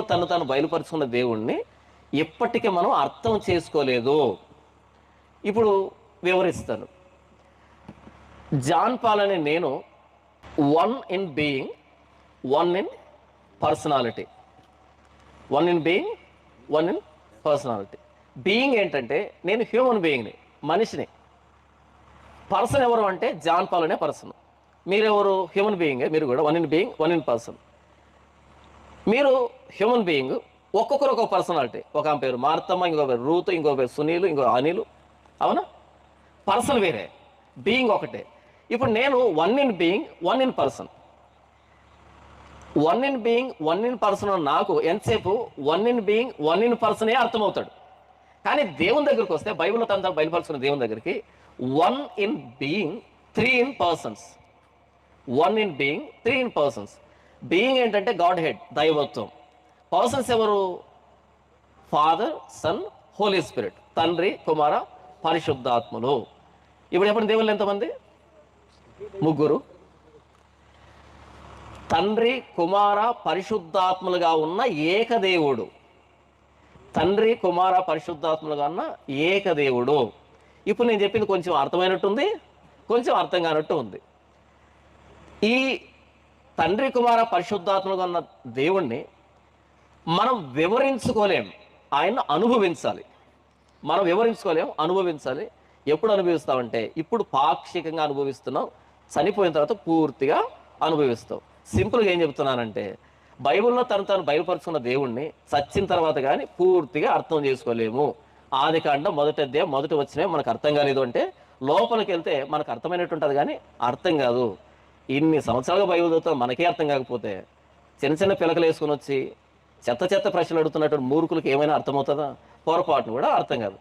తను బయలుపరుచుకున్న దేవుణ్ణి ఇప్పటికీ మనం అర్థం చేసుకోలేదు. ఇప్పుడు వివరిస్తాను. జాన్ పాల్ అనే నేను one in being, one in personality. One in being, one in personality. Being ఏంటంటే నేను హ్యూమన్ బీయింగ్ని, మనిషిని. పర్సన్ ఎవరు అంటే జాన్ పాల్ అనే పర్సన్. మీరెవరు? హ్యూమన్ బీయింగే. మీరు కూడా one in being, one in person. మీరు హ్యూమన్ బీయింగ్, ఒక్కొక్కరు ఒక్కొక్క పర్సనాలిటీ. ఒక ఆమె పేరు మార్తమ్మ, ఇంకో పేరు రూతు, ఇంకో పేరు సునీలు, ఇంకో అనిలు. అవునా? పర్సన్ వేరే, బీయింగ్ ఒకటే. ఇప్పుడు నేను one in being, one in person. One in being, one in person నాకు ఎంతసేపు one in being, one in పర్సనే అర్థమవుతాడు. కానీ దేవుని దగ్గరికి వస్తే, బైబిల్లో తను బయలుపరుచుకున్న దేవుని దగ్గరికి, one in being, three in persons. One in being, three in persons. Being ఏంటంటే గాడ్ హెడ్, దైవత్వం. పర్సన్స్ ఎవరు? Father, son, holy spirit. తండ్రి, కుమార, పరిశుద్ధాత్ములు. ఇప్పుడు చెప్పండి, దేవుళ్ళు ఎంతమంది? ముగ్గురు. తండ్రి, కుమార, పరిశుద్ధాత్ములుగా ఉన్న ఏకదేవుడు. తండ్రి, కుమార, పరిశుద్ధాత్ములుగా ఉన్న ఏకదేవుడు. ఇప్పుడు నేను చెప్పింది కొంచెం అర్థమైనట్టుంది, కొంచెం అర్థం కానట్టు ఉంది. ఈ తండ్రి, కుమార, పరిశుద్ధాత్మలుగా ఉన్న దేవుణ్ణి మనం వివరించుకోలేం, ఆయన్ని అనుభవించాలి. మనం వివరించుకోలేం, అనుభవించాలి. ఎప్పుడు అనుభవిస్తామంటే ఇప్పుడు పాక్షికంగా అనుభవిస్తున్నాం, చనిపోయిన తర్వాత పూర్తిగా అనుభవిస్తాం. సింపుల్గా ఏం చెప్తున్నానంటే, బైబిల్లో తను బయలుపరుచుకున్న దేవుణ్ణి చచ్చిన తర్వాత కానీ పూర్తిగా అర్థం చేసుకోలేము. ఆదికాండం మొదటి అధ్యాయం మొదటి వచనం మనకు అర్థం కాలేదు అంటే లోపలికి వెళ్తే మనకు అర్థమైనట్టు ఉంటుంది, కానీ అర్థం కాదు. ఇన్ని సంవత్సరాలుగా బైబిల్ చదువుతాం, మనకే అర్థం కాకపోతే చిన్న చిన్న పిలకలు వేసుకుని వచ్చి చెత్త ప్రశ్నలు అడుగుతున్నటువంటి మూర్ఖులకు ఏమైనా అర్థమవుతుందా? పొరపాటును కూడా అర్థం కాదు.